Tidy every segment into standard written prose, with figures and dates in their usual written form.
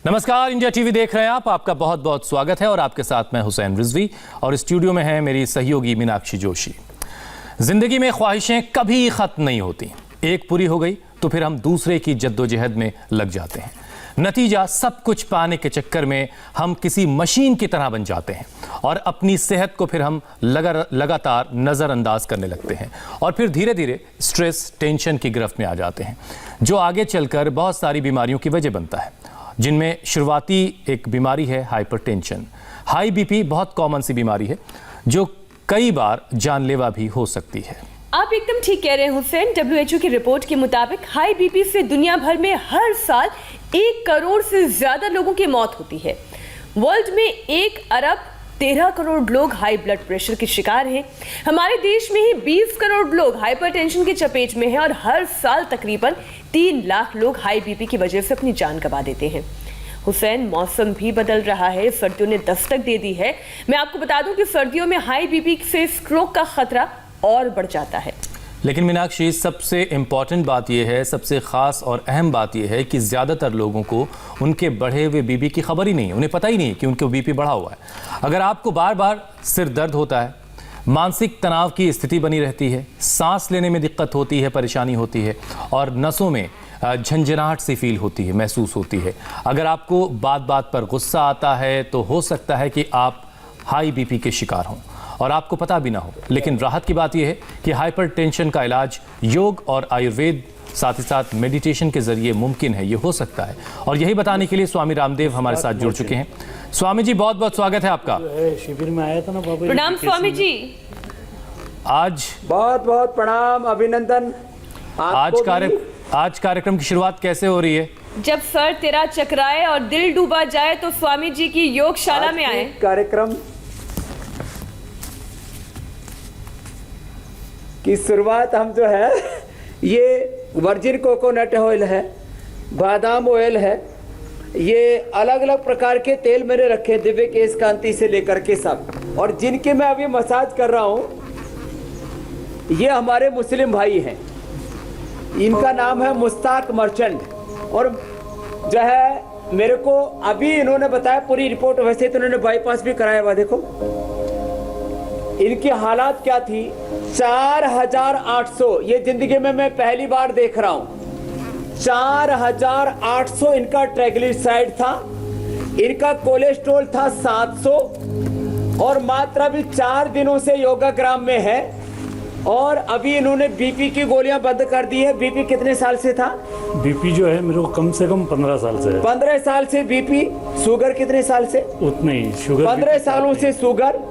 नमस्कार, India TV देख रहे हैं आप। आपका बहुत बहुत स्वागत है और आपके साथ मैं हुसैन रिजवी और स्टूडियो में है मेरी सहयोगी मीनाक्षी जोशी। जिंदगी में ख्वाहिशें कभी खत्म नहीं होती। एक पूरी हो गई तो फिर हम दूसरे की जद्दोजहद में लग जाते हैं। नतीजा, सब कुछ पाने के चक्कर में हम किसी मशीन की तरह बन जाते हैं और अपनी सेहत को फिर हम लगातार नज़रअंदाज करने लगते हैं और फिर धीरे धीरे स्ट्रेस, टेंशन की गिरफ्त में आ जाते हैं, जो आगे चलकर बहुत सारी बीमारियों की वजह बनता है, जिनमें शुरुआती एक बीमारी है हाइपरटेंशन। हाई बीपी बहुत कॉमन सी बीमारी है जो कई बार जानलेवा भी हो सकती है। आप एकदम ठीक कह रहे हैं हुसैन। WHO की रिपोर्ट के मुताबिक हाई बीपी से दुनिया भर में हर साल 1 करोड़ से ज्यादा लोगों की मौत होती है। वर्ल्ड में 1 अरब 13 करोड़ लोग हाई ब्लड प्रेशर के शिकार हैं। हमारे देश में ही 20 करोड़ लोग हाइपरटेंशन की चपेट में हैं और हर साल तकरीबन 3 लाख लोग हाई बीपी की वजह से अपनी जान गंवा देते हैं। हुसैन, मौसम भी बदल रहा है, सर्दियों ने दस्तक दे दी है। मैं आपको बता दूं कि सर्दियों में हाई बीपी से स्ट्रोक का खतरा और बढ़ जाता है। लेकिन मीनाक्षी, सबसे इम्पॉर्टेंट बात यह है, सबसे ख़ास और अहम बात यह है कि ज़्यादातर लोगों को उनके बढ़े हुए बीपी की खबर ही नहीं है। उन्हें पता ही नहीं है कि उनका बीपी बढ़ा हुआ है। अगर आपको बार बार सिर दर्द होता है, मानसिक तनाव की स्थिति बनी रहती है, सांस लेने में दिक्कत होती है, परेशानी होती है और नसों में झंझनाहट सी फील होती है, महसूस होती है, अगर आपको बात बात पर गुस्सा आता है, तो हो सकता है कि आप हाई बीपी के शिकार हों और आपको पता भी ना हो। लेकिन राहत की बात यह है कि हाइपरटेंशन का इलाज योग और आयुर्वेद, साथ ही साथ मेडिटेशन के जरिए मुमकिन है, ये हो सकता है। और यही बताने के लिए स्वामी रामदेव हमारे साथ जुड़ चुके हैं। स्वामी जी, बहुत बहुत स्वागत है आपका। शिविर में आया था ना बाबा। प्रणाम स्वामी जी। आज बहुत बहुत प्रणाम, अभिनंदन। आज कार्यक्रम की शुरुआत कैसे हो रही है? जब सर तेरा चकराए और दिल डूबा जाए तो स्वामी जी की योगशाला में आए। कार्यक्रम की शुरुआत हम जो है, ये वर्जिन कोकोनट ऑयल है, बादाम ऑयल है, ये अलग अलग प्रकार के तेल मैंने रखे, दिव्य केश कांति से लेकर के सब। और जिनके मैं अभी मसाज कर रहा हूँ, ये हमारे मुस्लिम भाई हैं। इनका नाम है मुश्ताक मर्चेंट। और जो है, मेरे को अभी इन्होंने बताया पूरी रिपोर्ट। वैसे तो इन्होंने बाईपास भी कराया हुआ। देखो इनकी हालात क्या थी। 4800, ये जिंदगी में मैं पहली बार देख रहा हूं। 4800 इनका ट्राइग्लिसराइड था, इनका कोलेस्ट्रॉल था 700 और मात्रा भी 4 दिनों से योगाग्राम में है। और अभी इन्होंने बीपी की गोलियां बंद कर दी है। बीपी कितने साल से था? बीपी जो है मेरे को कम से कम 15 साल से है। 15 साल से बीपी। शुगर कितने साल से? उतने ही शुगर। 15 सालों से शुगर।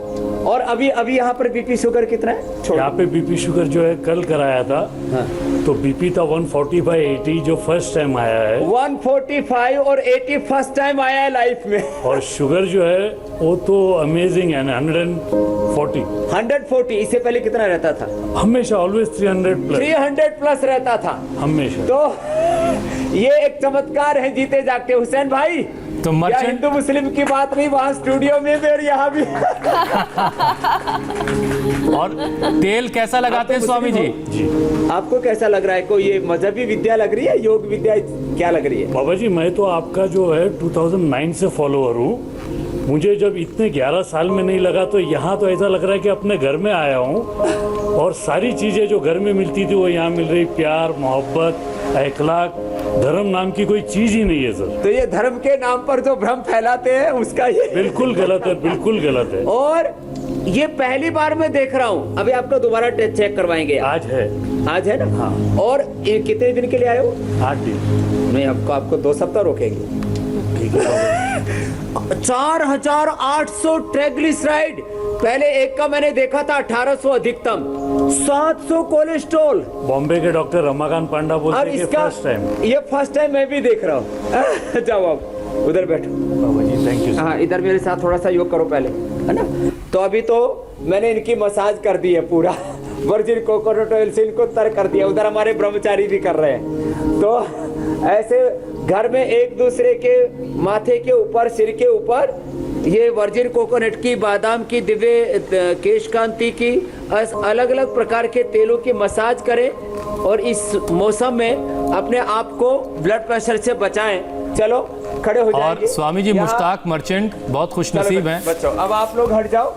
और अभी यहाँ पर बीपी शुगर कितना है? यहाँ पे बीपी शुगर जो है कल कराया था। हाँ। तो बीपी था 145/80 जो फर्स्ट टाइम आया है। 145 और 80 फर्स्ट टाइम आया है लाइफ में। और शुगर जो है वो तो अमेजिंग है, 140। 140। इससे पहले कितना रहता था? हमेशा ऑलवेज 300 प्लस रहता था हमेशा। तो ये एक चमत्कार है जीते जागते। हुसैन भाई, तो हिंदू मुस्लिम की बात नहीं, वहाँ स्टूडियो में भी और यहाँ भी। और तेल कैसा लगाते हैं स्वामी जी? आपको कैसा लग रहा है? कोई ये मजहबी विद्या लग रही है, योग विद्या क्या लग रही है? बाबा जी, मैं तो आपका जो है 2009 से फॉलोअर हूँ। मुझे जब इतने 11 साल में नहीं लगा, तो यहाँ तो ऐसा लग रहा है कि अपने घर में आया हूँ और सारी चीजें जो घर में मिलती थी वो यहाँ मिल रही। प्यार, मोहब्बत, अखलाक, धर्म नाम की कोई चीज ही नहीं है सर। तो ये धर्म के नाम पर जो भ्रम फैलाते हैं उसका ये बिल्कुल गलत है, बिल्कुल गलत है। और ये पहली बार मैं देख रहा हूँ। अभी आपका दोबारा टेस्ट चेक करवाएंगे। आज है ना? हाँ। और ये कितने दिन के लिए आए हो? 8 दिन। नहीं, आपको 2 सप्ताह रोकेंगे। ठीक है। 4800 ट्राइग्लिसराइड। पहले एक का मैंने देखा था 1800 अधिकतम। 700 कोलेस्ट्रॉल। बॉम्बे के डॉक्टर रमाकांत पांडा बोलते हैं कि फर्स्ट टाइम। ये फर्स्ट टाइम मैं भी देख रहा हूँ। जाओ आप उधर बैठो। बाबा जी थैंक यू। हाँ, इधर मेरे साथ थोड़ा सा योग करो पहले, है ना? तो अभी तो मैंने इनकी मसाज कर दी है पूरा। वर्जिन कोकोनट ऑयल से इनको तर कर दिया। उधर हमारे ब्रह्मचारी भी कर रहे हैं। तो ऐसे घर में एक दूसरे के माथे के ऊपर, सिर के ऊपर ये वर्जिन कोकोनट की, बादाम की, दिव्य केश कांति की, अलग अलग प्रकार के तेलों की मसाज करें और इस मौसम में अपने आप को ब्लड प्रेशर से बचाएं। चलो खड़े हो और जाएंगे। स्वामी जी यहाँ- मुश्ताक मर्चेंट बहुत खुश चलो नसीब हैं, बच्चों, अब आप लोग हट जाओ।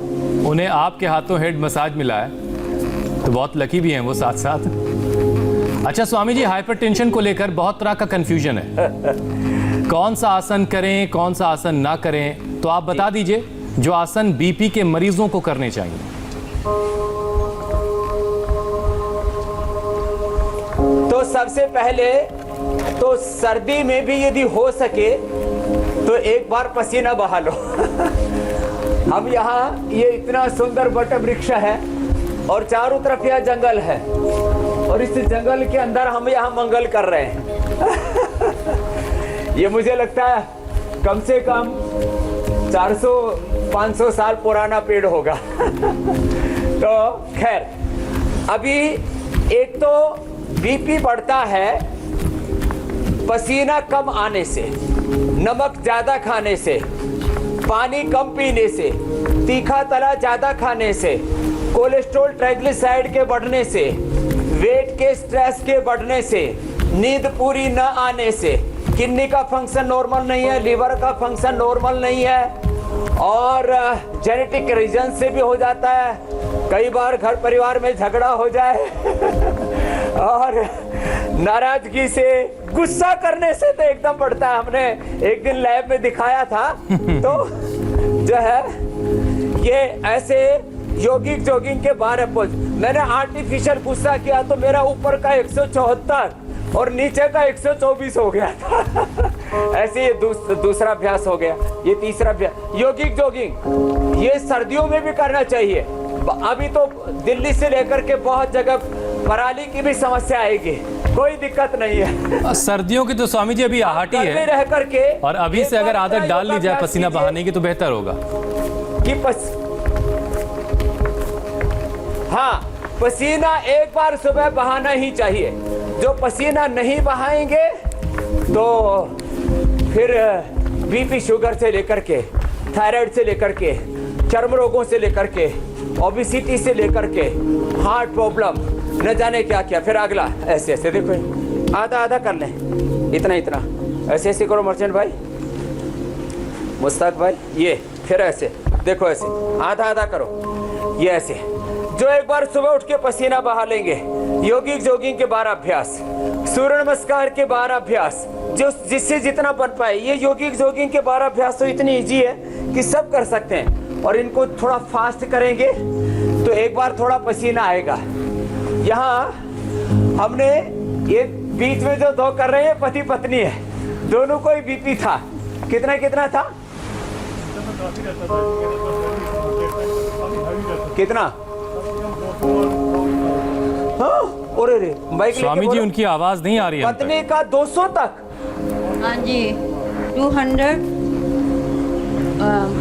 उन्हें आपके हाथों हेड मसाज मिला है, तो बहुत लकी भी हैं वो साथ साथ। अच्छा स्वामी जी, हाइपरटेंशन को लेकर बहुत तरह का कंफ्यूजन है, कौन सा आसन करें कौन सा आसन ना करें, तो आप बता दीजिए जो आसन बीपी के मरीजों को करने चाहिए। तो सबसे पहले तो सर्दी में भी यदि हो सके तो एक बार पसीना बहा लो। हम यहाँ, ये इतना सुंदर वट वृक्ष है और चारों तरफ यह जंगल है, और इस जंगल के अंदर हम यहाँ मंगल कर रहे हैं। ये मुझे लगता है कम से कम 400-500 साल पुराना पेड़ होगा। तो खैर, अभी एक तो बीपी बढ़ता है पसीना कम आने से, नमक ज्यादा खाने से, पानी कम पीने से, तीखा तला ज्यादा खाने से, कोलेस्ट्रॉल ट्राइग्लिसराइड के बढ़ने से, वेट के स्ट्रेस के बढ़ने से, नींद पूरी न आने से, किडनी का फंक्शन नॉर्मल नहीं है, लिवर का फंक्शन नॉर्मल नहीं है, और जेनेटिक रीजन से भी हो जाता है। कई बार घर परिवार में झगड़ा हो जाए और नाराजगी से, गुस्सा करने से तो एकदम बढ़ता है। हमने एक दिन लैब में दिखाया था, तो जो है ये ऐसे योगिक जॉगिंग के 12 पोज, मैंने आर्टिफिशियल गुस्सा किया तो मेरा ऊपर का 174 और नीचे का 124 हो गया था। ऐसे ये दूसरा अभ्यास हो गया, ये तीसरा अभ्यास। योगिक जॉगिंग ये सर्दियों में भी करना चाहिए। अभी तो दिल्ली से लेकर के बहुत जगह पराली की भी समस्या आएगी, कोई दिक्कत नहीं है। सर्दियों की तो स्वामी जी अभी आहट ही घर में है, रह करके और अभी से अगर आदत डाल ली जाए पसीना बहाने की तो बेहतर होगा। कि हाँ, पसीना एक बार सुबह बहाना ही चाहिए। जो पसीना नहीं बहाएंगे तो फिर बीपी शुगर से लेकर के, थायराइड से लेकर के, चर्म रोगों से लेकर के, ओबेसिटी से लेकर के, हार्ट प्रॉब्लम, न जाने क्या क्या। फिर अगला ऐसे ऐसे देखो, आधा आधा कर लें, इतना इतना ऐसे ऐसे करो मर्चेंट भाई, मुश्ताक भाई, ये फिर ऐसे देखो, ऐसे आधा आधा करो, ये ऐसे। जो एक बार सुबह उठ के पसीना बहा लेंगे, योगिक जॉगिंग के 12 अभ्यास, सूर्य नमस्कार के 12 अभ्यास, जो जिससे जितना बन पाए। ये योगिक जॉगिंग के 12 अभ्यास तो इतनी इजी है कि सब कर सकते हैं, और इनको थोड़ा फास्ट करेंगे तो एक बार थोड़ा पसीना आएगा। यहाँ हमने ये बीच में जो दो कर रहे हैं पति पत्नी है, दोनों को ही बीपी था। कितना कितना था, कितना? हाँ, और रे माइक स्वामी जी उनकी आवाज नहीं आ रही है। पत्नी का 200 तक। हाँ जी, 200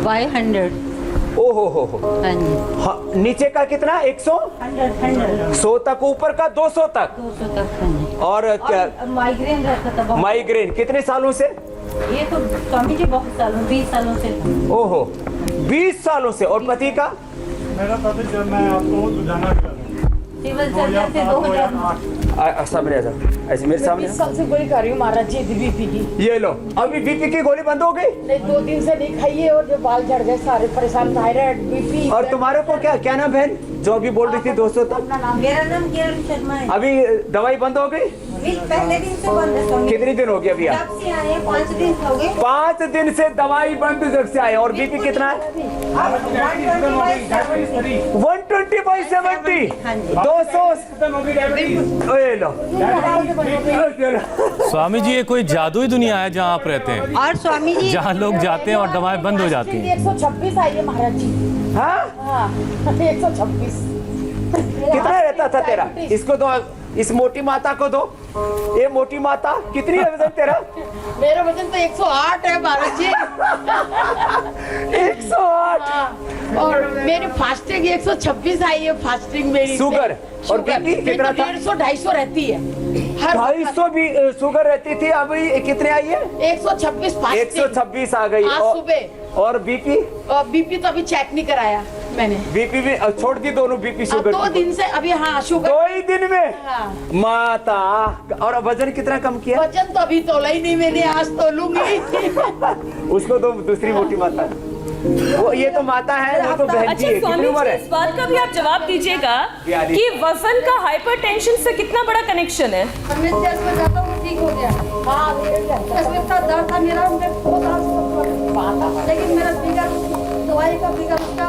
बाय 100। ओहो हो। हाँ जी, हाँ, नीचे का कितना? 100 100 तक, ऊपर का 200 तक। 200 तक। हाँ जी। और क्या माइग्रेन रहता था बहुत। माइग्रेन कितने सालों से? ये तो स्वामी जी बहुत सालों, 20 सालों से था। ओहो, 20 सालों से। और पति का? मेरा पति जब मैं आपको जाना सिविल सर्जन से 2008। सामने आ जाओ, ऐसे मेरे सामने। सबसे गोली खा रही हूँ महाराज जी, बीपी की। ये लो, अभी बीपी की गोली बंद हो गई? नहीं, 2 दिन से नहीं खाई है, और जो बाल झड़ गए सारे, परेशान, थायराइड, बीपी। और तुम्हारे को क्या नाम है जो अभी बोल रही थी 200 तक? मेरा नाम किरण शर्मा है। अभी दवाई बंद हो गई? पहले दिन से बंद है स्वामी। कितने दिन हो गए अभी? जब से आए 5 दिन हो गए। 5 दिन से दवाई बंद जब से आए। और बीपी कितना है? 120/70। 200। ये लो। स्वामी जी ये कोई जादुई दुनिया है जहाँ आप रहते हैं, और स्वामी जी जहाँ लोग जाते हैं और दवाएं बंद हो जाती हैं। 126 आई है महाराज जी। हाँ, हाँ, 126। कितना रहता था तेरा? इसको दो, इस मोटी माता को दो। ये मोटी माता, कितनी है वजन तेरा? मेरा वजन तो 108 है महाराज जी। 108। हाँ, और मेरी फास्टिंग 126 आई है, फास्टिंग मेरी। शुगर और बीपी कितना था? 150-250 रहती है हर 250 भी शुगर रहती थी, अभी कितने आई है? 126 126 आ गई। आज सुबह। और बीपी? और बीपी तो अभी चेक नहीं कराया मैंने। बीपी भी छोड़ दी दोनों, बीपी शुगर? 2 दिन से अभी। हाँ शुगर 2 ही दिन में? हाँ। माता। और वजन कितना कम किया? वजन तो अभी तोला ही नहीं मैंने, आज तोलूंगी। उसको तो दूसरी मोटी माता, वो ये तो माता है, वो तो बहन जी अच्छा है। स्वामी कितनी उम्र जी, है? इस बात का भी आप जवाब दीजिएगा 42। कि वजन का हाइपरटेंशन से कितना बड़ा कनेक्शन है? मैं चेस्ट में जाता हूँ ठीक हो गया। हाँ चेस्ट में इतना दर्द था मेरा, मैं बहुत लेकिन मेरा फिगर दवाई का फिगर उसका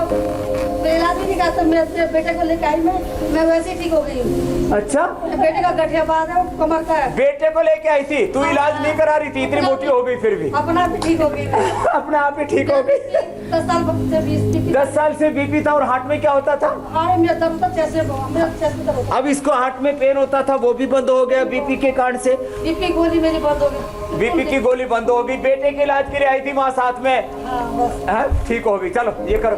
इलाज ही नहीं करता। मेरे बेटे को लेकर आई मैं वैसे ही ठीक हो गई हूँ। अच्छा, बेटे का गठिया बाद है, कमर का है। बेटे को लेके आई थी तू, इलाज नहीं करा रही थी, इतनी मोटी हो गई फिर भी अपना भी ठीक हो गई। अपने आप ही ठीक हो गई। 10 साल से 20 10 साल से बीपी था। और हार्ट में क्या होता था? अरे मेरा दर्द था, चेस्ट में दर्द होता। अब इसको हार्ट में पेन होता था, वो भी बंद हो गया बीपी के कारण से। बीपी गोली मेरी बंद हो गई। बीपी की गोली बंद हो गई। बेटे के इलाज के लिए आई थी माँ साथ में। हाँ बस। हाँ, ठीक हो गई। चलो ये करो।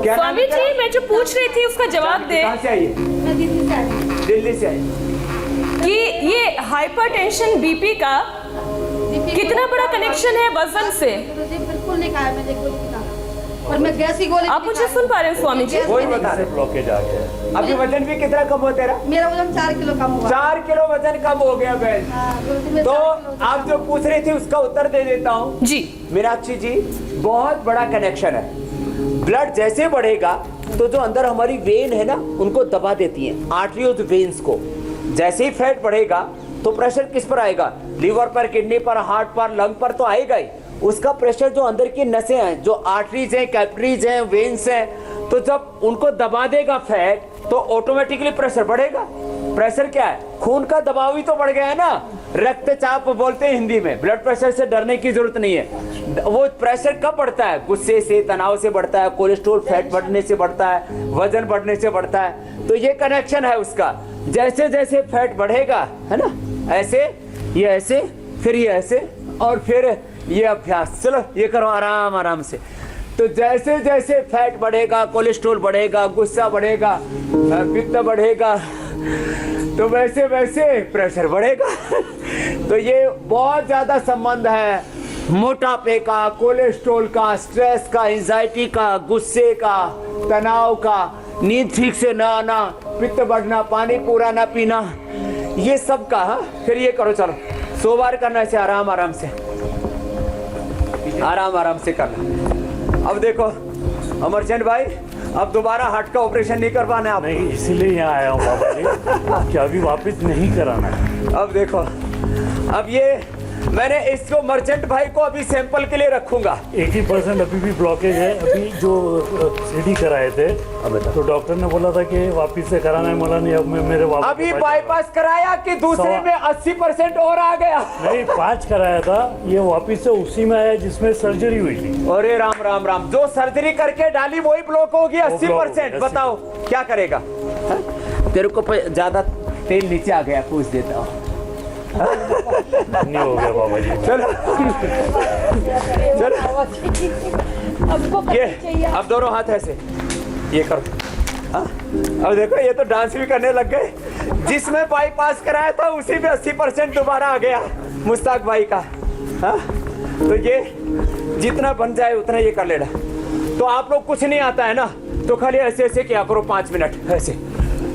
क्या नाम स्वामी है तेरा? जी, मैं जो पूछ रही थी उसका जवाब दे कहाँ से आई है? मैं दिल्ली से आई। दिल्ली से आई। कि ये हाइपरटेंशन बीपी का कितना बड़ा कनेक्शन है वजन से? बिल्कुल नहीं खाया मैंने कुछ ना। और मैं गैस की गोली आप मुझे सुन पा रहे हैं स्वामी जी? वही बता रहे। ब्लॉकेज आ गया। अभी वजन भी कितना कम हो तेरा? मेरा वजन 4 किलो कम हुआ। 4 किलो वजन कम हो गया बहन। हाँ, गुरुजी, मैं तो 4 किलो वजन आप जो पूछ रही थी उसका उत्तर दे देता हूँ। जी। मीनाक्षी जी, बहुत बड़ा कनेक्शन है। ब्लड जैसे बढ़ेगा तो जो अंदर हमारी वेन है ना, उनको दबा देती है, आर्टरियोज वेन्स को। जैसे ही फैट बढ़ेगा तो प्रेशर किस पर आएगा? लीवर पर, किडनी पर, हार्ट पर, लंग पर तो आएगा ही। उसका प्रेशर जो अंदर की नसें हैं, जो आर्टरीज हैं, कैपिलरीज हैं, वेन्स हैं, तो जब उनको दबा देगा फैट तो ऑटोमेटिकली प्रेशर बढ़ेगा। प्रेशर क्या है? खून का दबाव ही तो बढ़ गया है ना। रक्तचाप बोलते हैं हिंदी में। ब्लड प्रेशर से डरने की जरूरत नहीं है। वो प्रेशर कब बढ़ता है? गुस्से से, तनाव से बढ़ता है, कोलेस्ट्रॉल फैट बढ़ने से बढ़ता है, वजन बढ़ने से बढ़ता है। तो ये कनेक्शन है उसका। जैसे जैसे फैट बढ़ेगा, है ना, ऐसे, ये ऐसे, फिर ये ऐसे, और फिर ये अभ्यास। चलो ये करो आराम आराम से। तो जैसे जैसे फैट बढ़ेगा, कोलेस्ट्रॉल बढ़ेगा, गुस्सा बढ़ेगा, पित्त बढ़ेगा, तो वैसे वैसे प्रेशर बढ़ेगा। तो ये बहुत ज्यादा संबंध है मोटापे का, कोलेस्ट्रॉल का, स्ट्रेस का, एंजाइटी का, गुस्से का, तनाव का, नींद ठीक से ना आना, पित्त बढ़ना, पानी पूरा ना पीना, ये सब का। हाँ, फिर ये करो। चलो 100 बार करना ऐसे आराम आराम से, आराम आराम से करना। अब देखो अमरचंद भाई, अब दोबारा हार्ट का ऑपरेशन नहीं करवाना है आप? नहीं, इसीलिए यहाँ आया हूँ बाबा जी कि अभी वापस नहीं कराना है। अब देखो, अब ये मैंने इसको मर्चेंट भाई को अभी सैंपल के लिए रखूंगा। 80% अभी भी ब्लॉकेज है। अभी जो सीडी कराए थे तो डॉक्टर ने बोला था कि वापस से कराना है, बोला नहीं अब मैं मेरे वापस। अभी बाईपास कराया कि दूसरे में 80% और आ गया? नहीं, 5 कराया था, ये वापस से उसी में आया जिसमें सर्जरी हुई थी। अरे राम राम राम, जो सर्जरी करके डाली वही ब्लॉक होगी 80%। बताओ क्या करेगा? तेरे को ज्यादा तेल नीचे आ गया, पूछ देता हूँ। नहीं हो गया बाबा जी। चलो अब ये, अब दोनों हाथ ऐसे ये करो। हाँ? अब देखो ये तो डांस भी करने लग गए। जिसमें बाईपास कराया था उसी में 80% दोबारा आ गया मुश्ताक भाई का। हाँ? तो ये जितना बन जाए उतना ये कर लेना। तो आप लोग कुछ नहीं आता है ना, तो खाली ऐसे ऐसे क्या करो 5 मिनट ऐसे।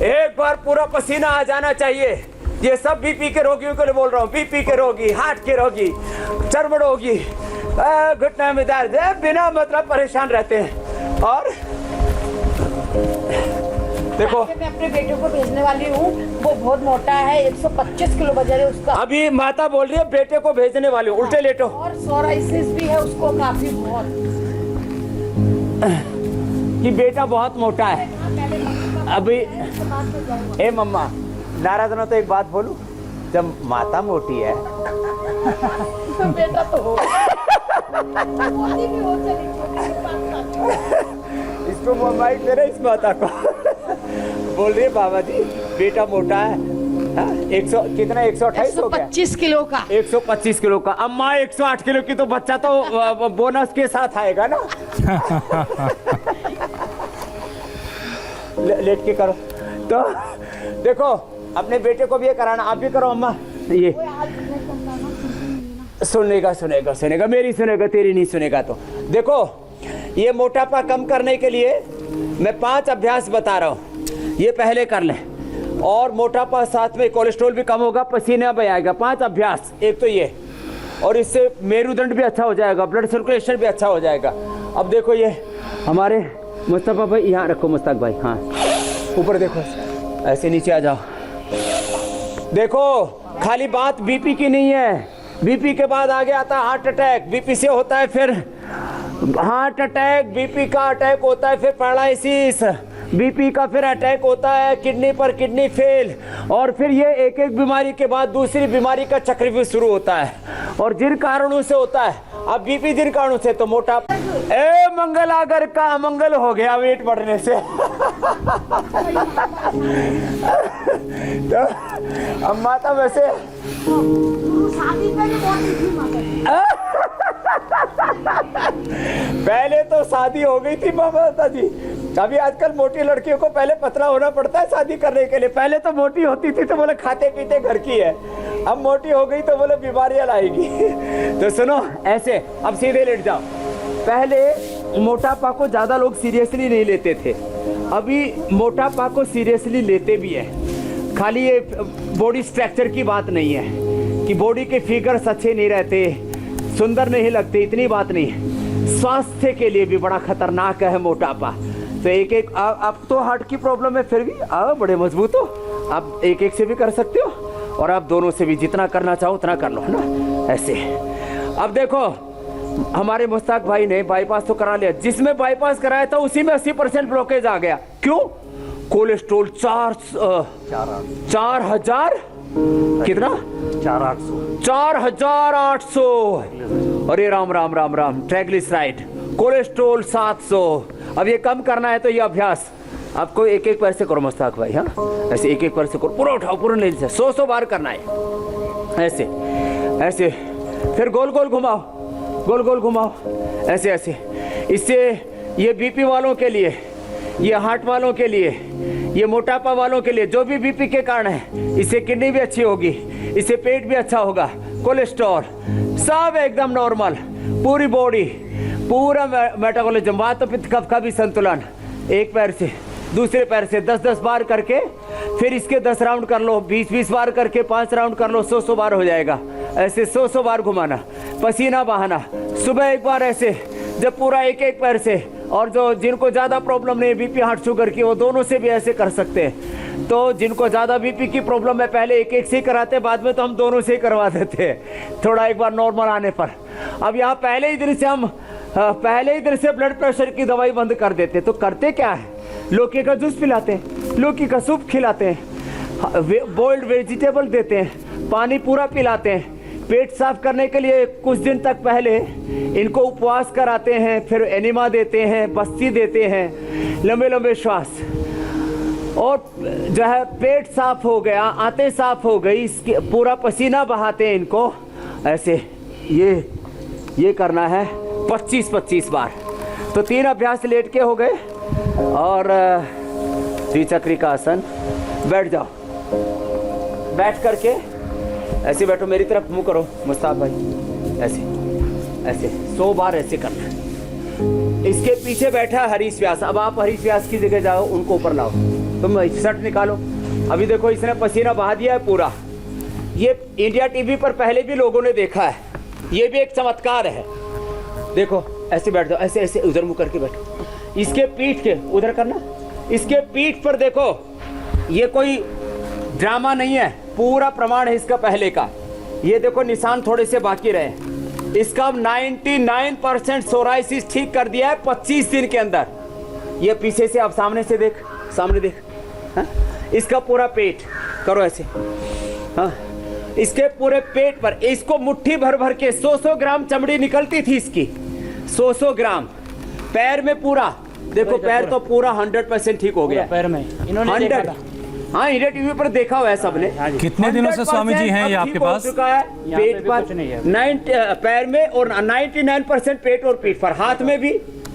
एक बार पूरा पसीना आ जाना चाहिए। ये सब बीपी के रोगियों के लिए बोल रहा हूँ। बीपी के रोगी, हार्ट के रोगी, चर्म रोगी, घुटने में दर्द है, बिना मतलब परेशान रहते हैं। और देखो, मैं अपने बेटे को भेजने वाली हूँ, वो बहुत मोटा है, 125 किलो वजन है उसका। अभी माता बोल रही है बेटे को भेजने वाली हूँ। उल्टे लेटो। और सोराइसिस भी है उसको काफी, बहुत। कि बेटा बहुत मोटा है। अभी ए मम्मा, नाराज ना तो एक बात बोलूं, जब माता मोटी है तो बेटा तो हो मोटी भी हो चली, छोटी भी 5 साल। इसको मोबाइल दे रहे इस माता को। बोल रही है बाबा जी बेटा मोटा है। हाँ? 100 कितना, 128 हो गया? 125 किलो का। 125 किलो का। अम्मा 108 किलो की, तो बच्चा तो बोनस के साथ आएगा ना। लेट के करो। तो देखो अपने बेटे को भी ये कराना, आप भी करो अम्मा। ये सुनेगा मेरी सुनेगा, तेरी नहीं सुनेगा। तो देखो ये मोटापा कम करने के लिए मैं 5 अभ्यास बता रहा हूँ, ये पहले कर लें और मोटापा साथ में कोलेस्ट्रॉल भी कम होगा, पसीना भी आएगा। 5 अभ्यास, एक तो ये, और इससे मेरुदंड भी अच्छा हो जाएगा, ब्लड सर्कुलेशन भी अच्छा हो जाएगा। अब देखो ये हमारे मुस्तफा भाई, यहाँ रखो मुस्तक भाई, हाँ ऊपर देखो, ऐसे नीचे आ जाओ। देखो खाली बात बीपी की नहीं है, बीपी के बाद आगे आता है हार्ट अटैक, बीपी से होता है फिर हार्ट अटैक, बीपी का अटैक होता है फिर पैरालिसिस, बीपी का फिर अटैक होता है किडनी पर किडनी फेल, और फिर ये एक एक बीमारी के बाद दूसरी बीमारी का चक्रव्यूह शुरू होता है। और जिन कारणों से होता है, अब बीपी जिन कारणों से, तो मोटापा, ए मंगल अगर का अमंगल हो गया वेट बढ़ने से। तो अब माता वैसे शादी पे भी बहुत थी माता। पहले तो शादी हो गई थी माता जी, अभी आजकल मोटी लड़कियों को पहले पतला होना पड़ता है शादी करने के लिए। पहले तो मोटी होती थी तो बोले खाते पीते घर की है, अब मोटी हो गई तो बोले बीमारियां लाएगी। तो सुनो ऐसे, अब सीधे लेट जाओ। पहले मोटापा को ज्यादा लोग सीरियसली नहीं लेते थे, अभी मोटापा को सीरियसली लेते भी है। खाली ये बॉडी स्ट्रक्चर की बात नहीं है कि बॉडी के फिगर्स अच्छे नहीं रहते, सुंदर नहीं लगते, इतनी बात नहीं है। स्वास्थ्य के लिए भी बड़ा खतरनाक है मोटापा। तो एक एक, अब तो हार्ट की प्रॉब्लम है फिर भी बड़े मजबूत हो, आप एक एक से भी कर सकते हो, और आप दोनों से भी जितना करना चाहो उतना कर लो, है ना ऐसे। अब देखो हमारे मुश्ताक भाई ने बाईपास तो करा लिया, जिसमें बाईपास कराया था उसी में 80% ब्लॉकेज आ गया। क्यों? कोलेस्ट्रोल 4,000 कितना, 4,800। अरे राम राम राम राम। Triglyceride, cholesterol 700। अब ये कम करना है तो ये अभ्यास आपको एक एक पैर से करो मुश्ताक भाई, हाँ ऐसे एक एक पैर से करो, पूरा उठाओ, पूरा नहीं से 100 बार करना है ऐसे ऐसे। फिर गोल गोल घुमाओ, गोल गोल घुमाओ, ऐसे ऐसे। इससे ये बीपी वालों के लिए, ये हार्ट वालों के लिए, ये मोटापा वालों के लिए, जो भी बीपी के कारण है, इससे किडनी भी अच्छी होगी, इससे पेट भी अच्छा होगा, कोलेस्ट्रॉल सब एकदम नॉर्मल, पूरी बॉडी, पूरा मेटाबॉलिज्म, वात पित्त कफ का भी संतुलन। एक पैर से दूसरे पैर से 10-10 बार करके, फिर इसके 10 राउंड कर लो, 20-20 बार करके 5 राउंड कर लो, 100 बार हो जाएगा। ऐसे 100 बार घुमाना, पसीना बहाना, सुबह एक बार ऐसे, जब पूरा एक एक पैर से। और जो जिनको ज़्यादा प्रॉब्लम नहीं है बीपी हार्ट शुगर की, वो दोनों से भी ऐसे कर सकते हैं। तो जिनको ज़्यादा बीपी की प्रॉब्लम है पहले एक एक से ही कराते, बाद में तो हम दोनों से ही करवा देते हैं थोड़ा एक बार नॉर्मल आने पर। अब यहाँ पहले ही दिन से हम ब्लड प्रेशर की दवाई बंद कर देते। तो करते क्या है, लौकी का जूस पिलाते हैं, लौकी का सूप खिलाते हैं, बॉइल्ड वेजिटेबल देते हैं, पानी पूरा पिलाते हैं। पेट साफ करने के लिए कुछ दिन तक पहले इनको उपवास कराते हैं, फिर एनिमा देते हैं, बस्ती देते हैं, लंबे लंबे श्वास। और जो है पेट साफ हो गया, आंतें साफ हो गई, इसके पूरा पसीना बहाते हैं इनको ऐसे। ये करना है 25-25 बार। तो 3 अभ्यास लेट के हो गए। और त्रिचक्री का आसन, बैठ जाओ, बैठ करके ऐसे बैठो, मेरी तरफ मुंह करो मुस्ताक भाई, ऐसे ऐसे 100 बार ऐसे करना है। इसके पीछे बैठा है हरीश व्यास, अब आप हरीश व्यास की जगह जाओ, उनको ऊपर लाओ, तुम शर्ट निकालो। अभी देखो इसने पसीना बहा दिया है पूरा। ये इंडिया टीवी पर पहले भी लोगों ने देखा है, ये भी एक चमत्कार है। देखो ऐसे बैठ जाओ, ऐसे ऐसे उधर मुंह करके बैठो, इसके पीठ के उधर करना, इसके पीठ पर देखो, ये कोई ड्रामा नहीं है, पूरा प्रमाण है इसका पहले का। ये देखो निशान थोड़े से बाकी रहे, इसका 99% सोराइसिस ठीक कर दिया है 25 दिन के अंदर। ये पीछे से, अब सामने से देख, सामने देख, हाँ? इसका पूरा पेट करो ऐसे, हाँ इसके पूरे पेट पर, इसको मुट्ठी भर भर के 100 ग्राम चमड़ी निकलती थी इसकी, 100 ग्राम। पैर में पूरा देखो, पैर तो पूरा 100% ठीक हो गया पैर में, इन्होंने 100। हाँ इंडिया टीवी पर देखा हुआ है सबने। कितने दिनों से स्वामी जी हैं ये आपके पास? चुका है पेट पर 90 पैर में, और 99% पेट और पीठ पर, हाथ में भी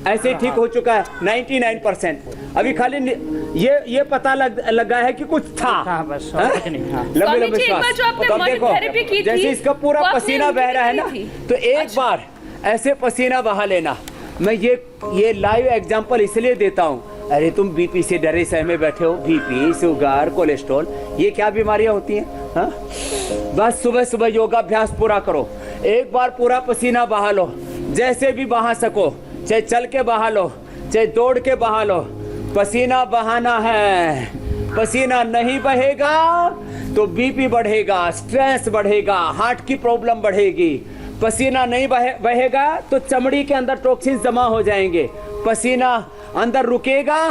ऐसे ठीक हो चुका है 99%। अभी खाली ये पता लगा है कि कुछ था। हाँ, बस हाँ? और कुछ नहीं। हाँ। लंबे स्वामी लंबे जी, एक बार श्वास। जो आपने तो अब मॉर्निंग देखो, थेरेपी की थी, जैसे इसका पूरा वो आपने पसीना उनकी बह रहा है ना, की थी। तो एक बार ऐसे पसीना बहा लेना। मैं ये लाइव एग्जांपल इसलिए देता हूँ, अरे तुम बीपी से डरे सहमे बैठे हो, बीपी, शुगर, कोलेस्ट्रॉल, ये क्या बीमारियां होती हैं? हाँ? बस सुबह सुबह योगाभ्यास पूरा करो, एक बार पूरा पसीना बहा लो, जैसे भी बहा सको, चाहे चल के बहा लो, चाहे दौड़ के बहा लो, पसीना बहाना है। पसीना नहीं बहेगा तो बीपी बढ़ेगा, स्ट्रेस बढ़ेगा, हार्ट की प्रॉब्लम बढ़ेगी। पसीना नहीं बहेगा तो चमड़ी के अंदर टॉक्सिन जमा हो जाएंगे। पसीना अंदर रुकेगा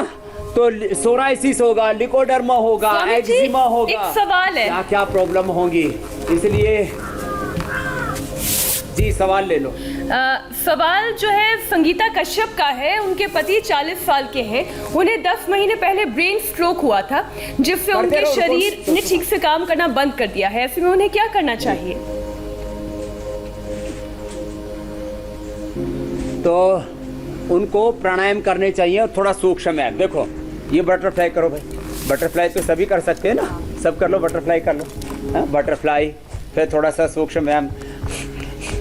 तो सोराइसिस होगा, लिकोडर्मा होगा, स्वामी जी, एक्जिमा होगा। एक सवाल है। क्या क्या प्रॉब्लम होंगी, इसलिए जी सवाल ले लो। सवाल जो है संगीता कश्यप का है। उनके पति 40 साल के हैं, उन्हें 10 महीने पहले ब्रेन स्ट्रोक हुआ था, जिससे उनके शरीर ने ठीक से काम करना बंद कर दिया है। ऐसे में उन्हें क्या करना चाहिए? तो उनको प्राणायाम करने चाहिए और थोड़ा सूक्ष्म है। देखो ये बटरफ्लाई करो भाई, बटरफ्लाई तो सभी कर सकते हैं ना, सब कर लो, बटरफ्लाई कर लो। हाँ, बटरफ्लाई, फिर थोड़ा सा सूक्ष्म व्यायाम,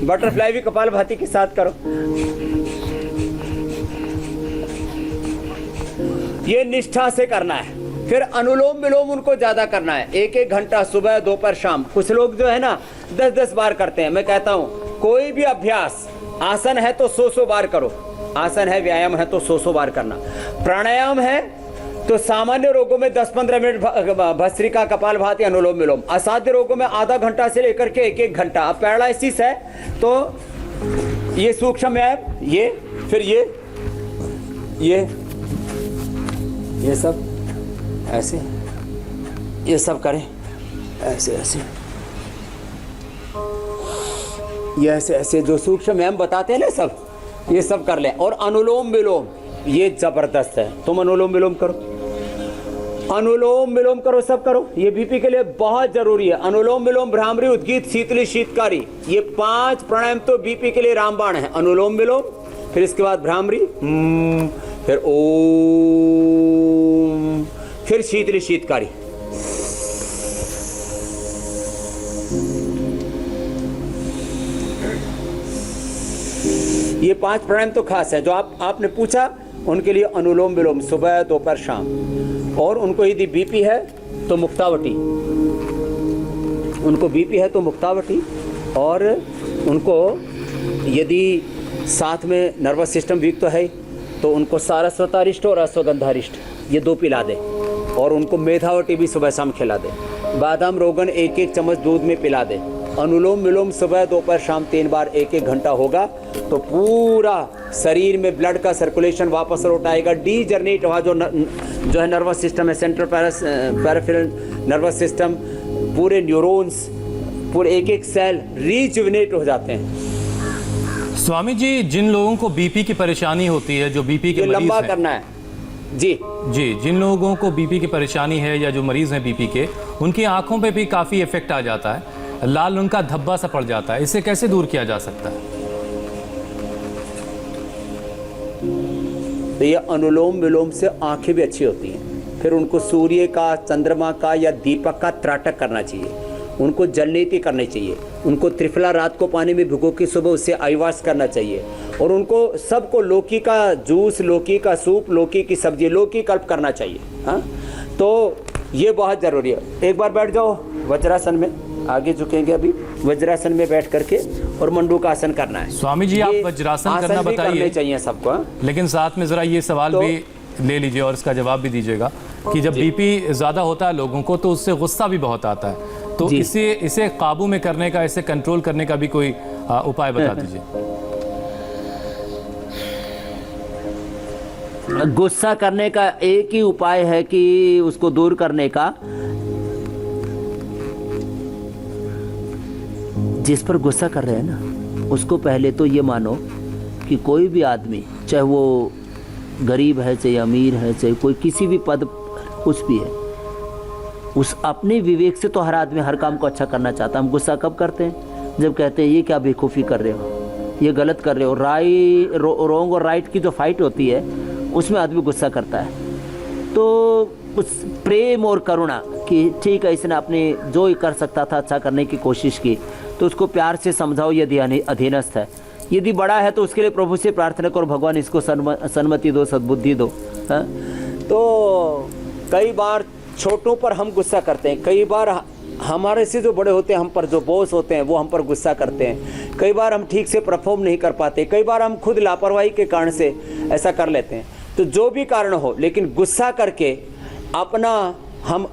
बटरफ्लाई भी कपालभाति के साथ करो। ये निष्ठा से करना है। फिर अनुलोम विलोम उनको ज्यादा करना है, 1-1 घंटा सुबह, दोपहर, शाम। कुछ लोग जो है ना 10-10 बार करते हैं। मैं कहता हूँ कोई भी अभ्यास, आसन है तो 100 बार करो, आसन है, व्यायाम है तो 100 बार करना। प्राणायाम है तो सामान्य रोगों में 10-15 मिनट भस्त्रिका, कपालभाति, अनुलोम विलोम। असाध्य रोगों में आधा घंटा से लेकर के 1-1 घंटा। अब पैरालिसिस है तो ये सूक्ष्म व्यायाम, ये फिर ये सब ऐसे, ये सब करें, ऐसे ऐसे, ये ऐसे ऐसे जो सूक्ष्म व्यायाम बताते हैं ना, सब ये सब कर ले। और अनुलोम विलोम ये जबरदस्त है, तुम अनुलोम विलोम करो, अनुलोम विलोम करो, सब करो, ये बीपी के लिए बहुत जरूरी है। अनुलोम विलोम, भ्रामरी, उद्गीत, शीतली, शीतकारी, ये 5 प्राणायाम तो बीपी के लिए रामबाण है। अनुलोम विलोम, फिर इसके बाद भ्रामरी, फिर ओम, फिर शीतली, शीतकारी। ये 5 प्राणायाम तो खास है जो आपने पूछा, उनके लिए अनुलोम विलोम सुबह, दोपहर, शाम। और उनको यदि बीपी है तो मुक्तावटी, उनको बीपी है तो मुक्तावटी, और उनको यदि साथ में नर्वस सिस्टम वीक तो है तो उनको सारस्वतारिष्ट और अश्वगंधारिष्ट ये 2 पिला दे, और उनको मेधावटी भी सुबह शाम खिला दे। बादाम रोगन 1-1 चम्मच दूध में पिला दे। अनुलोम विलोम सुबह, दोपहर, शाम 3 बार 1-1 घंटा होगा तो पूरा शरीर में ब्लड का सर्कुलेशन वापस लौट आएगा। डीजनरेट हुआ जो है नर्वस सिस्टम है, सेंट्रल पैराफेरल नर्वस सिस्टम, पूरे न्यूरॉन्स, पूरे 1-1 सेल रीजुविनेट हो जाते हैं। स्वामी जी, जिन लोगों को बीपी की परेशानी होती है, जो बीपी के मरीज लंबा हैं, करना है जी, जिन लोगों को बीपी की परेशानी है या जो मरीज हैं बीपी के, उनकी आंखों पे भी काफ़ी इफेक्ट आ जाता है, लाल रंग का धब्बा सा पड़ जाता है। इसे कैसे दूर किया जा सकता है? तो ये अनुलोम विलोम से आंखें भी अच्छी होती हैं। फिर उनको सूर्य का, चंद्रमा का या दीपक का त्राटक करना चाहिए, उनको जलनीति करनी चाहिए, उनको त्रिफला रात को पानी में भिगो के सुबह उससे आईवास करना चाहिए, और उनको सबको लौकी का जूस, लौकी का सूप, लौकी की सब्जी, लौकी कल्प करना चाहिए। हाँ, तो ये बहुत ज़रूरी है। एक बार बैठ जाओ वज्रासन में, आगे झुकेंगे अभी, वज्रासन में बैठ करके और मंडूका आसन करना है। स्वामी जी, आप वज्रासन करना बताइए चाहिए सबको, लेकिन साथ में ज़रा ये सवाल तो, भी ले लीजिए और इसका जवाब भी दीजिएगा कि जब बीपी ज़्यादा होता है लोगों को तो उससे गुस्सा भी बहुत आता है, तो इसे काबू में करने का, इसे कंट्रोल करने का भी कोई उपाय बता दीजिए। गुस्सा करने का एक ही उपाय है कि उसको दूर करने का, जिस पर गुस्सा कर रहे हैं ना, उसको पहले तो ये मानो कि कोई भी आदमी, चाहे वो गरीब है, चाहे अमीर है, चाहे कोई किसी भी पद कुछ भी है, उस अपने विवेक से तो हर आदमी हर काम को अच्छा करना चाहता है। हम गुस्सा कब करते हैं? जब कहते हैं ये क्या बेवकूफ़ी कर रहे हो, ये गलत कर रहे हो। रॉन्ग और राइट की जो फाइट होती है उसमें आदमी गुस्सा करता है। तो कुछ प्रेम और करुणा कि ठीक है, इसने अपनी जो कर सकता था अच्छा करने की कोशिश की, तो उसको प्यार से समझाओ यदि अधीनस्थ है। यदि बड़ा है तो उसके लिए प्रभु से प्रार्थना करो, भगवान इसको सन्मति दो, सद्बुद्धि दो। हाँ? तो कई बार छोटों पर हम गुस्सा करते हैं, कई बार हमारे से जो बड़े होते हैं, हम पर जो बॉस होते हैं, वो हम पर गुस्सा करते हैं। कई बार हम ठीक से परफॉर्म नहीं कर पाते, कई बार हम खुद लापरवाही के कारण से ऐसा कर लेते हैं। तो जो भी कारण हो, लेकिन गुस्सा करके हम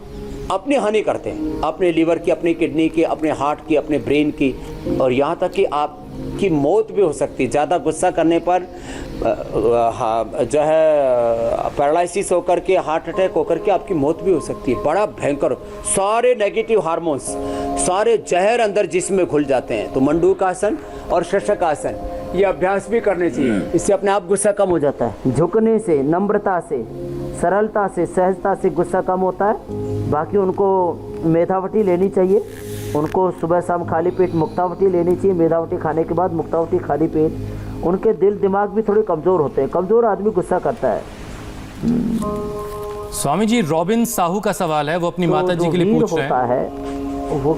अपनी हानि करते हैं, अपने लीवर की, अपनी किडनी की, अपने हार्ट की, अपने ब्रेन की, और यहाँ तक कि आपकी मौत भी हो सकती है। ज़्यादा गुस्सा करने पर जो है पैरालिसिस होकर के, हार्ट अटैक होकर के आपकी मौत भी हो सकती है। बड़ा भयंकर, सारे नेगेटिव हार्मोन्स, सारे जहर अंदर जिस्म में घुल जाते हैं। तो मंडूकासन और शशकासन ये अभ्यास भी करने चाहिए, इससे अपने आप गुस्सा कम हो जाता है। झुकने से, नम्रता से, सरलता से, सहजता से गुस्सा कम होता है। बाकी उनको मेधावटी लेनी चाहिए, उनको सुबह शाम खाली पेट मुक्तावटी लेनी चाहिए। मेधावटी खाने के बाद मुक्तावटी खाली पेट। उनके दिल दिमाग भी थोड़े कमज़ोर होते हैं, कमज़ोर आदमी गुस्सा करता है। स्वामी जी, रॉबिन साहू का सवाल है, वो अपनी माता जी के लिए पूछ रहे हैं। वो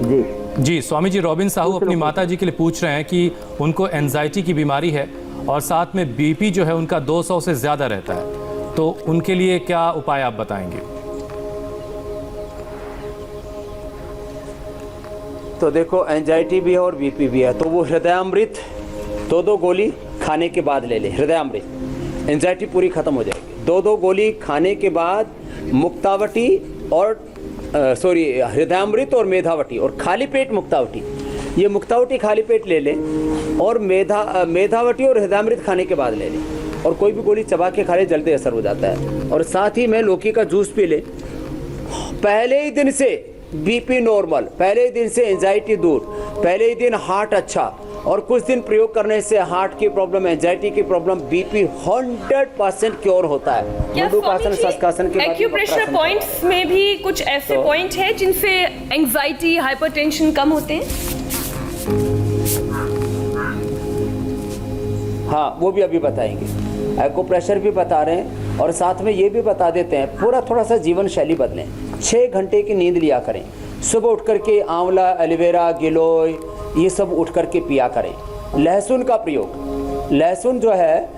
जी जी स्वामी जी, रॉबिन साहू अपनी माता जी के लिए पूछ रहे हैं कि उनको एंजाइटी की बीमारी है और साथ में बीपी जो है उनका 200 से ज़्यादा रहता है, तो उनके लिए क्या उपाय आप बताएंगे? तो देखो, एंजाइटी भी है और बीपी भी है, तो वो हृदयामृत 2 गोली खाने के बाद ले ले। हृदयामृत, एंजाइटी पूरी खत्म हो जाएगी। 2 गोली खाने के बाद मुक्तावटी और हृदयामृत और मेधावटी, और खाली पेट मुक्तावटी। ये मुक्तावटी खाली पेट ले ले और मेधावटी और हृदयामृत खाने के बाद ले ले, और कोई भी गोली चबा के खा ले, जल्दी असर हो जाता है। और साथ ही में लौकी का जूस पी ले। पहले ही दिन से बीपी नॉर्मल, पहले ही दिन से एंजाइटी दूर, पहले ही दिन हार्ट अच्छा, और कुछ दिन प्रयोग करने से हार्ट की प्रॉब्लम, एंजाइटी की प्रॉब्लम, बीपी 100% क्योर होता है। एक्यूप्रेशर पॉइंट्स में भी कुछ ऐसे पॉइंट है जिनसे एंजाइटी, हाइपरटेंशन कम होते हैं? हाँ, वो भी अभी बताएंगे। एक्यूप्रेशर भी बता रहे हैं, और साथ में ये भी बता देते हैं पूरा थोड़ा सा जीवन शैली बदलें। 6 घंटे की नींद लिया करें। सुबह उठ करके आंवला, एलोवेरा, गिलोय ये सब उठ करके पिया करें। लहसुन का प्रयोग, लहसुन जो है,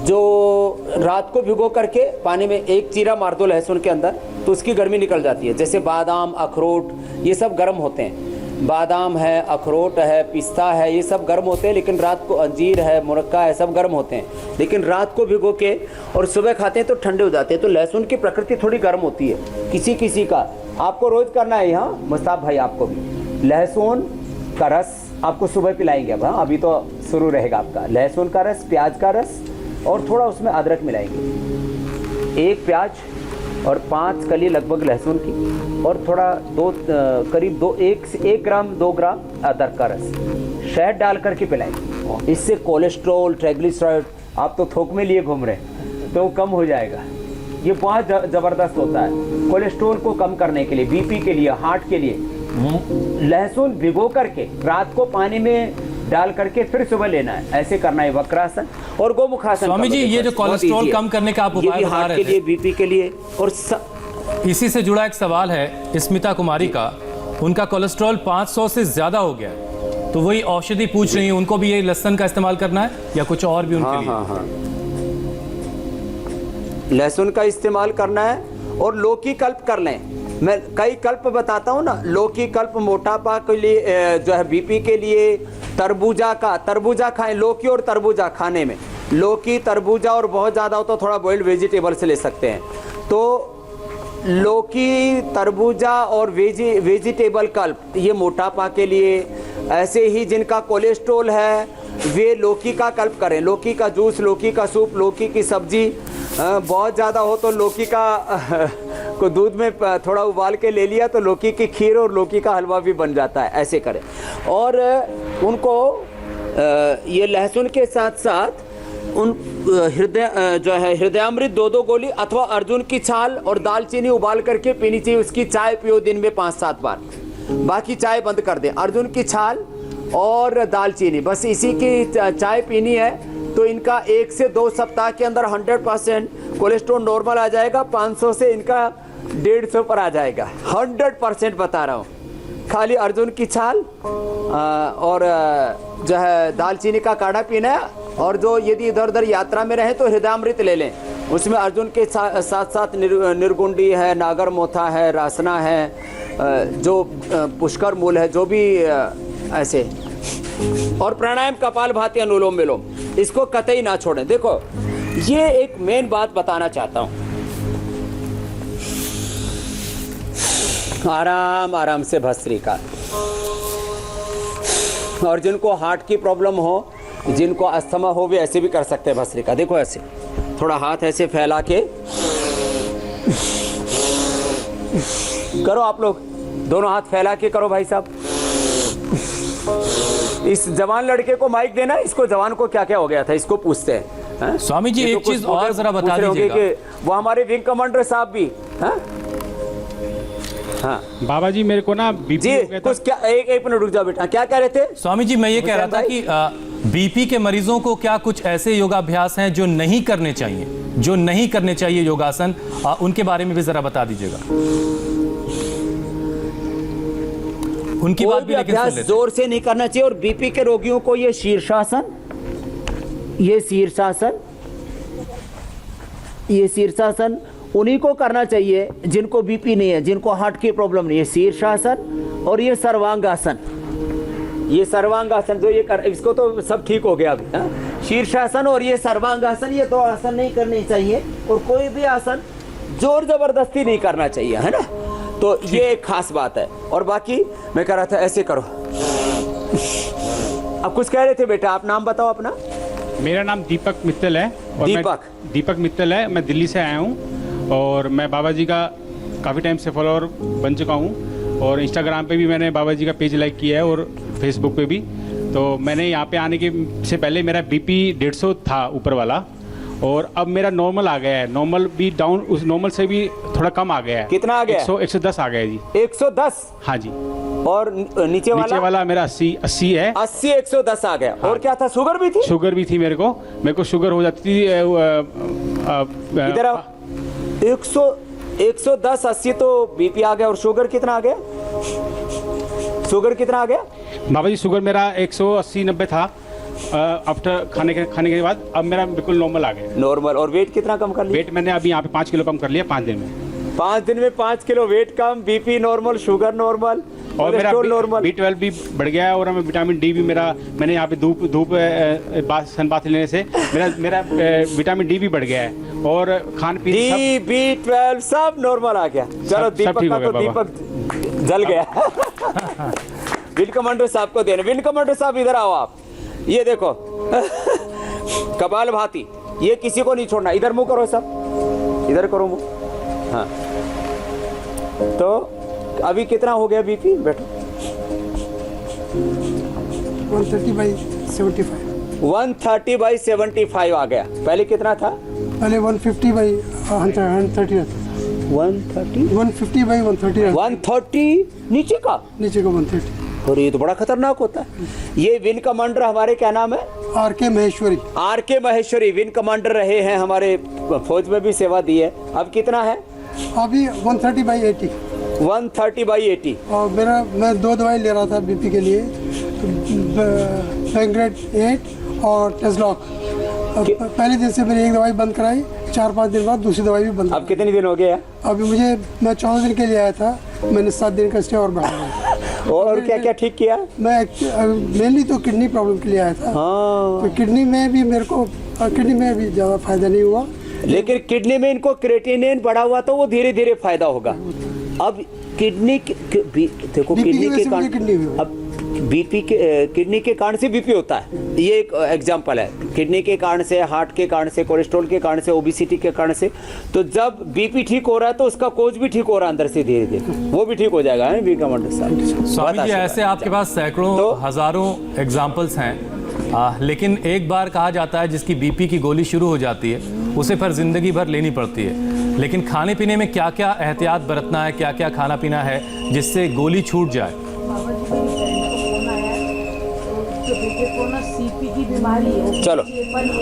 जो रात को भिगो करके पानी में 1 चीरा मार दो लहसुन के अंदर, तो उसकी गर्मी निकल जाती है। जैसे बादाम, अखरोट ये सब गर्म होते हैं। बादाम है, अखरोट है, पिस्ता है, ये सब गर्म होते हैं, लेकिन रात को, अंजीर है, मुरक्का है, सब गर्म होते हैं, लेकिन रात को भिगो के और सुबह खाते हैं तो ठंडे हो जाते हैं। तो लहसुन की प्रकृति थोड़ी गर्म होती है। किसी का आपको रोज करना है। यहाँ मुस्ताफ भाई आपको भी लहसुन का रस आपको सुबह पिलाएंगे। अब हाँ, अभी तो शुरू रहेगा आपका। लहसुन का रस, प्याज का रस, और थोड़ा उसमें अदरक मिलाएंगे। 1 प्याज और 5 कली लगभग लहसुन की, और थोड़ा करीब 1 ग्राम 2 ग्राम अदरक का रस, शहद डाल करके पिलाएंगे। इससे कोलेस्ट्रॉल, ट्राइग्लिसराइड, आप तो थोक में लिए घूम रहे हैं, तो कम हो जाएगा। ये बहुत ज़बरदस्त होता है कोलेस्ट्रॉल को कम करने के लिए, बीपी के लिए, हार्ट के लिए। लहसुन भिगो करके रात को पानी में डाल करके फिर सुबह लेना है, ऐसे करना है। वक्रासन और गोमुखासन। स्वामी जी, ये जो कोलेस्ट्रॉल कम करने का आप उपाय बता रहे थे, के लिए, बीपी के लिए, और इसी से जुड़ा एक सवाल है स्मिता कुमारी का। उनका कोलेस्ट्रॉल 500 से ज्यादा हो गया, तो वही औषधि पूछ रही है, उनको भी ये लहसुन का इस्तेमाल करना है या कुछ और भी उनके लिए? हाँ, लहसुन का इस्तेमाल करना है, और लौकी कल्प कर लें। मैं कई कल्प बताता हूँ ना। लौकी कल्प मोटापा के लिए, जो है बीपी के लिए। तरबूजा खाएं, लौकी और तरबूजा खाने में, लौकी, तरबूजा, और बहुत ज़्यादा हो तो थोड़ा बॉइल्ड वेजिटेबल से ले सकते हैं। तो लौकी, तरबूजा और वेजिटेबल कल्प ये मोटापा के लिए। ऐसे ही जिनका कोलेस्ट्रोल है वे लौकी का कल्प करें। लौकी का जूस, लौकी का सूप, लौकी की सब्जी। बहुत ज़्यादा हो तो लौकी का को दूध में थोड़ा उबाल के ले लिया तो लौकी की खीर और लौकी का हलवा भी बन जाता है। ऐसे करें। और उनको ये लहसुन के साथ साथ उन हृदयामृत 2 गोली अथवा अर्जुन की छाल और दालचीनी उबाल करके पीनी चाहिए। उसकी चाय पियो दिन में 5-7 बार। बाकी चाय बंद कर दें। अर्जुन की छाल और दालचीनी, बस इसी की चाय पीनी है तो इनका 1 से 2 सप्ताह के अंदर 100% कोलेस्ट्रॉल नॉर्मल आ जाएगा। 500 से इनका 150 पर आ जाएगा। 100% बता रहा हूँ। खाली अर्जुन की छाल और जो है दालचीनी का काढ़ा पीना है। और जो यदि इधर उधर यात्रा में रहे तो हृदयामृत ले लें, उसमें अर्जुन के साथ साथ निर्गुंडी है, नागर मोथा है, रासना है, जो पुष्कर मूल है, जो भी ऐसे, और प्राणायाम, कपालभाति, अनुलोम विलोम, इसको कतई ना छोड़ें। देखो ये एक मेन बात बताना चाहता हूं। आराम आराम से भस्त्रिका। और जिनको हार्ट की प्रॉब्लम हो, जिनको अस्थमा हो, भी ऐसे भी कर सकते हैं भस्त्रिका। देखो ऐसे थोड़ा हाथ ऐसे फैला के करो आप लोग, दोनों हाथ फैला के करो भाई साहब। इस जवान लड़के को माइक देना, इसको जवान को क्या क्या हो गया था इसको पूछते हैं। स्वामी जी एक चीज और जरा बता दीजिएगा कि वो हमारे विंग कमांडर साहब भी हाँ बाबा जी मेरे को ना बीपी जी हो गया था। कुछ क्या, एक मिनट रुक जाओ बेटा, क्या कह रहे थे? स्वामी जी मैं ये कह रहा था कि बीपी के मरीजों को क्या कुछ ऐसे योगाभ्यास हैं जो नहीं करने चाहिए, जो नहीं करने चाहिए योगासन, उनके बारे में भी जरा बता दीजिएगा। उनकी बात भी लेकिन सुन लेते हैं। जोर से नहीं करना चाहिए। और बीपी के रोगियों को ये शीर्षासन, ये शीर्षासन उन्हीं को करना चाहिए जिनको बीपी नहीं है, जिनको हार्ट की प्रॉब्लम नहीं है। शीर्षासन और ये सर्वांगासन, ये सर्वांगासन जो ये कर, इसको तो सब ठीक हो गया अभी। शीर्षासन और ये सर्वांगासन, ये दो आसन नहीं करने चाहिए। और कोई भी आसन जोर जबरदस्ती नहीं करना चाहिए, है ना। तो ये एक खास बात है। और बाकी मैं कह रहा था ऐसे करो। अब कुछ कह रहे थे बेटा, आप नाम बताओ अपना। मेरा नाम दीपक मित्तल है। और दीपक मित्तल है। मैं दिल्ली से आया हूँ और मैं बाबा जी का काफ़ी टाइम से फॉलोअर बन चुका हूँ। और इंस्टाग्राम पे भी मैंने बाबा जी का पेज लाइक किया है और फेसबुक पे भी। तो मैंने यहाँ पे आने के से पहले मेरा बीपी 150 था ऊपर वाला, और अब मेरा नॉर्मल आ गया है। नॉर्मल भी डाउन, उस नॉर्मल से भी थोड़ा कम आ गया है। कितना आ गया? 110 आ गया है जी। 110? हाँ जी। और नीचे वाला मेरा 80 है। 80 110 आ गया। हाँ। और क्या था? शुगर भी थी? शुगर भी थी। मेरे को शुगर हो जाती थी। इधर आओ। 110 80 तो बीपी आ गया। और शुगर कितना आ गया? शुगर कितना आ गया बाबा जी? शुगर मेरा 180-90 था आफ्टर खाने के बाद। अब मेरा बिल्कुल नॉर्मल आ गया। नॉर्मल। और वेट कितना कम कर लिया? वेट मैंने अभी यहाँ पे 5 किलो कम कर लिया 5 दिन में। 5 दिन में 5 किलो वेट कम, बीपी नॉर्मल, शुगर नॉर्मल, और मेरा नॉर्मल, B12 भी बढ़ गया है। और हमें विटामिन डी भी मैंने यहाँ पे धूप सन बाथ लेने से मेरा विटामिन डी भी बढ़ गया है। और खान पीन B12 सब नॉर्मल आ गया। चलो दीपक का तो दीपक जल गया। विन कमांडर साहब को देना। विन कमांडर साहब इधर आओ आप। ये देखो कपालभाति, ये किसी को नहीं छोड़ना। इधर मुंह करो सब, इधर करो मुंह। हाँ तो अभी कितना हो गया बीपी बेटा? 130/75। 130/75 आ गया। पहले कितना था? पहले 150/130 रहता था। 150/130 130 नीचे का? नीचे का 130। और ये तो बड़ा खतरनाक होता है। ये विन कमांडर हमारे क्या नाम है? RK Maheshwari. RK Maheshwari win commander रहे हैं, हमारे फौज में भी सेवा दी है। अब कितना है? अभी 130/80। 130/80। और मैं 2 दवाई ले रहा था बीपी के लिए, बैंग्रेड 8 और टेस्लॉक। पहले दिन से मैंने एक दवाई बंद कराई, 4-5 दिन बाद दूसरी दवाई भी बंद। अब कितने दिन हो गए? अभी मैं 14 दिन के लिए आया था, मैंने 7 दिन का स्टे और बढ़ाया। और क्या क्या ठीक किया? मैं मेनली तो किडनी प्रॉब्लम के लिए आया था। हाँ। तो किडनी में भी मेरे को भी ज़्यादा फायदा नहीं हुआ। लेकिन किडनी में इनको क्रेटिनिन बढ़ा हुआ तो वो धीरे धीरे फायदा होगा। अब किडनी देखो, किडनी के कारण अब बीपी के किडनी के कारण से बीपी होता है। ये एक एग्जांपल है। किडनी के कारण से, हार्ट के कारण से, कोलेस्ट्रॉल के कारण से, ओबेसिटी के कारण से। तो जब बीपी ठीक हो रहा है तो उसका कोज भी ठीक हो रहा है अंदर से, धीरे धीरे वो भी ठीक हो जाएगा। बी कमांडर साहब, स्वामी जी ऐसे आपके पास सैकड़ों हजारों एग्जाम्पल्स हैं। लेकिन एक बार कहा जाता है जिसकी बीपी की गोली शुरू हो जाती है उसे फिर ज़िंदगी भर लेनी पड़ती है। लेकिन खाने पीने में क्या क्या एहतियात बरतना है, क्या क्या खाना पीना है जिससे गोली छूट जाए। सीपी की बीमारी है। चलो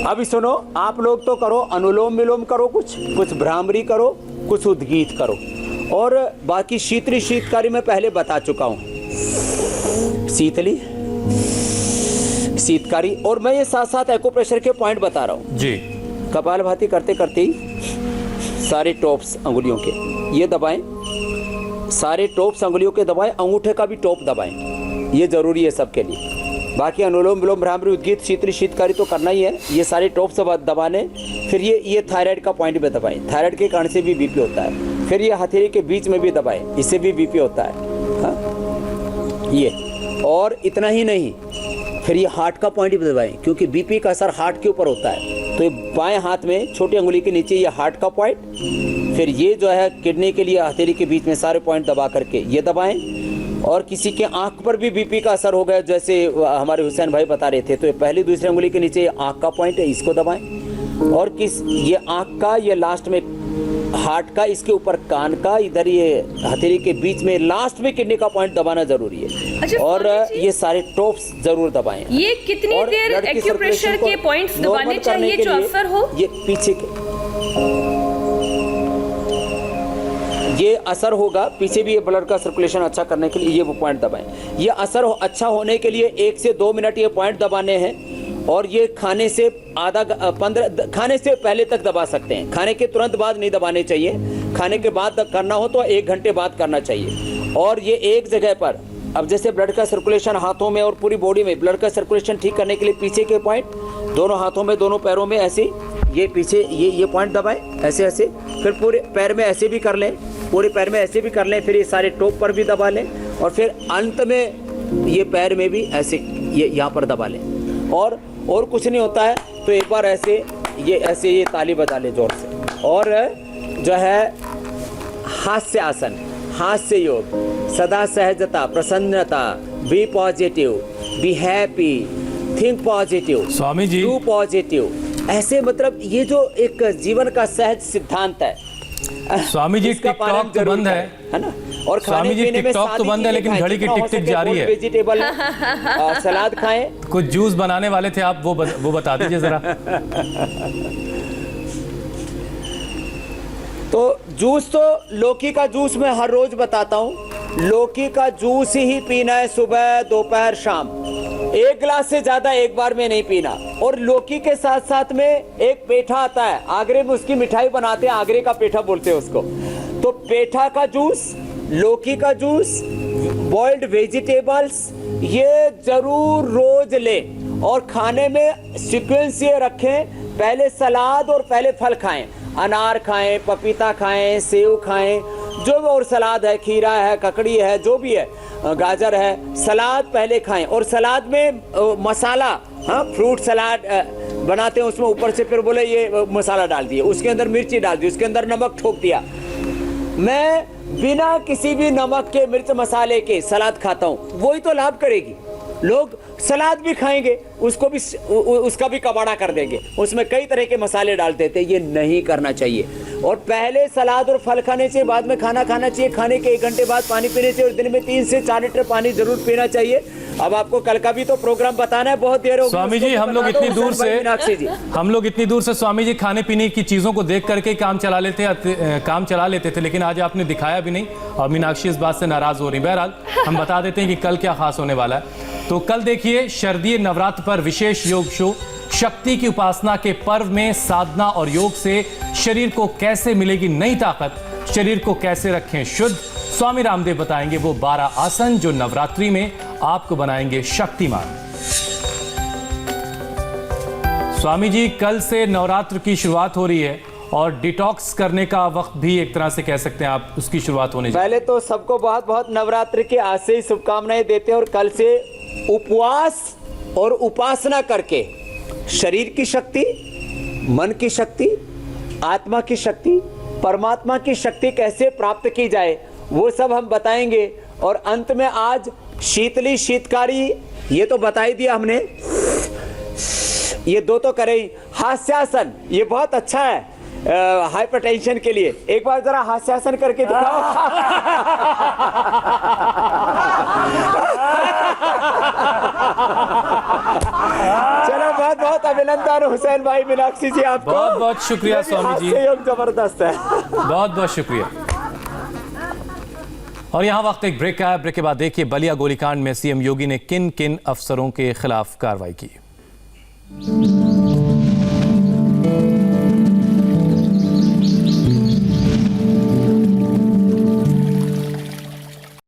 अभी सुनो, आप लोग तो करो अनुलोम विलोम करो, कुछ भ्रामरी करो, कुछ उद्गीत करो, और बाकी शीतली शीतकारी मैं पहले बता चुका हूँ, शीतली शीतकारी। और मैं ये साथ साथ एक्यूप्रेशर के पॉइंट बता रहा हूँ जी। कपालभाति करते करते ही सारे टॉप्स अंगुलियों के ये दबाएं, सारे टॉप्स अंगुलियों के दबाएं, अंगूठे का भी टॉप दबाएं, ये जरूरी है सबके लिए। बाकी अनुलोम विलोम भ्रामरी उद्गीत शीतली शीतकारी तो करना ही है। ये सारे टॉप्स दबाने, फिर ये थायराइड का पॉइंट भी दबाएं, थायराइड के कारण से भी बीपी होता है। फिर ये हथेली के बीच में भी दबाएं, इससे भी बीपी होता है। हाँ ये, और इतना ही नहीं, फिर ये हार्ट का पॉइंट भी दबाएं, क्योंकि बीपी का असर हार्ट के ऊपर होता है। तो ये बाएं हाथ में छोटी अंगुली के नीचे ये हार्ट का पॉइंट, फिर ये जो है किडनी के लिए हथेली के बीच में सारे पॉइंट दबा करके ये दबाएं। और किसी के आंख पर भी बीपी का असर हो गया, जैसे हमारे हुसैन भाई बता रहे थे, तो ये पहली दूसरी अंगुली के नीचे आंख का पॉइंट है, इसको दबाएं। और ये आंख का, ये लास्ट में हार्ट का, इसके ऊपर कान का, इधर ये हथेली के बीच में लास्ट में किडनी का पॉइंट दबाना जरूरी है। अच्छा, और ये सारे टॉप्स जरूर दबाएं। ये कितनी और देर ब्लड की एक्यूप्रेशर सर्कुलेशन के को पॉइंट्स नॉर्मल दबाने करने चाहिए के जो लिए असर हो? ये पीछे के, ये असर होगा पीछे भी, ये ब्लड का सर्कुलेशन अच्छा करने के लिए ये वो पॉइंट दबाएं। ये असर अच्छा होने के लिए 1 से 2 मिनट ये पॉइंट दबाने हैं। और ये खाने से खाने से पहले तक दबा सकते हैं, खाने के तुरंत बाद नहीं दबाने चाहिए। खाने के बाद करना हो तो 1 घंटे बाद करना चाहिए। और ये एक जगह पर, अब जैसे ब्लड का सर्कुलेशन हाथों में और पूरी बॉडी में ब्लड का सर्कुलेशन ठीक करने के लिए पीछे के पॉइंट, दोनों हाथों में, दोनों पैरों में ऐसे, ये पीछे ये पॉइंट दबाएं, ऐसे ऐसे। फिर पूरे पैर में ऐसे भी कर लें, पूरे पैर में ऐसे भी कर लें, फिर ये सारे टोप पर भी दबा लें, और फिर अंत में ये पैर में भी ऐसे ये यहाँ पर दबा लें। और कुछ नहीं होता है तो एक बार ऐसे ये ताली बजा लें जोर से। और जो है हास्य आसन, हास्य योग, सदा सहजता, प्रसन्नता, be positive, be happy, think positive, Swami ji, do positive, ऐसे मतलब ये जो एक जीवन का सहज सिद्धांत है। स्वामी जी टिकटॉक तो बंद है ना? और स्वामी जी टिकटॉक तो बंद है, लेकिन घड़ी की टिक टिक जारी है। वेजिटेबल सलाद खाएं। कुछ जूस बनाने वाले थे आप, वो बता दीजिए जरा। तो जूस तो लौकी का जूस मैं हर रोज बताता हूँ। लौकी का जूस ही पीना है, सुबह दोपहर शाम। 1 गिलास से ज्यादा एक बार में नहीं पीना। और लौकी के साथ साथ में एक पेठा आता है, आगरे में उसकी मिठाई बनाते हैं, आगरे का पेठा बोलते हैं उसको। तो पेठा का जूस, लौकी का जूस, बॉइल्ड वेजिटेबल्स, ये जरूर रोज लें। और खाने में सीक्वेंस ये रखें, पहले सलाद और पहले फल खाएं। अनार खाएं, पपीता खाएं, सेव खाएं, जो भी, और सलाद है, खीरा है, ककड़ी है, जो भी है, गाजर है, सलाद पहले खाएं। और सलाद में मसाला, हाँ, फ्रूट सलाद बनाते हैं, उसमें ऊपर से फिर बोले ये मसाला डाल दिए, उसके अंदर मिर्ची डाल दी, उसके अंदर नमक ठोक दिया। मैं बिना किसी भी नमक के, मिर्च मसाले के सलाद खाता हूँ, वही तो लाभ करेगी। लोग सलाद भी खाएंगे, उसका भी कबाड़ा कर देंगे, उसमें कई तरह के मसाले डाल देते हैं। ये नहीं करना चाहिए। और पहले सलाद और फल खाने चाहिए, बाद में खाना खाना चाहिए। खाने के 1 घंटे बाद पानी पीने चाहिए, और दिन में 3 से 4 लीटर पानी जरूर पीना चाहिए। अब आपको कल का भी तो प्रोग्राम बताना है, बहुत देर हो गई। स्वामी जी, हम लोग इतनी दूर से स्वामी जी खाने पीने की चीजों को देख करके काम चला लेते थे, लेकिन आज आपने दिखाया भी नहीं, और मीनाक्षी इस बात से नाराज हो रही। बहरहाल हम बता देते हैं कि कल क्या खास होने वाला है। तो कल देखिए शारदीय नवरात्र पर विशेष योग शो। शक्ति की उपासना के पर्व में साधना और योग से शरीर को कैसे मिलेगी नई ताकत, शरीर को कैसे रखें शुद्ध। स्वामी रामदेव बताएंगे वो 12 आसन जो नवरात्रि में आपको बनाएंगे शक्तिमान। स्वामी जी, कल से नवरात्र की शुरुआत हो रही है, और डिटॉक्स करने का वक्त भी एक तरह से कह सकते हैं आप, उसकी शुरुआत होने। पहले तो सबको बहुत बहुत नवरात्र की आज से ही शुभकामनाएं देते हैं। और कल से उपवास और उपासना करके शरीर की शक्ति, मन की शक्ति, आत्मा की शक्ति, परमात्मा की शक्ति कैसे प्राप्त की जाए, वो सब हम बताएंगे। और अंत में आज शीतली शीतकारी, ये तो बता ही दिया हमने। ये दो तो करें ही। हास्यासन ये बहुत अच्छा है हाइपरटेंशन के लिए। एक बार जरा हास्यासन करके दिखाओ। चलो बहुत बहुत अभिनंदन हुसैन भाई, मीनाक्षी जी आपको। बहुत बहुत शुक्रिया स्वामी जी, सहयोग जबरदस्त है। बहुत बहुत शुक्रिया। और यहाँ वक्त एक ब्रेक का है। ब्रेक के बाद देखिए बलिया गोलीकांड में सीएम योगी ने किन किन अफसरों के खिलाफ कार्रवाई की।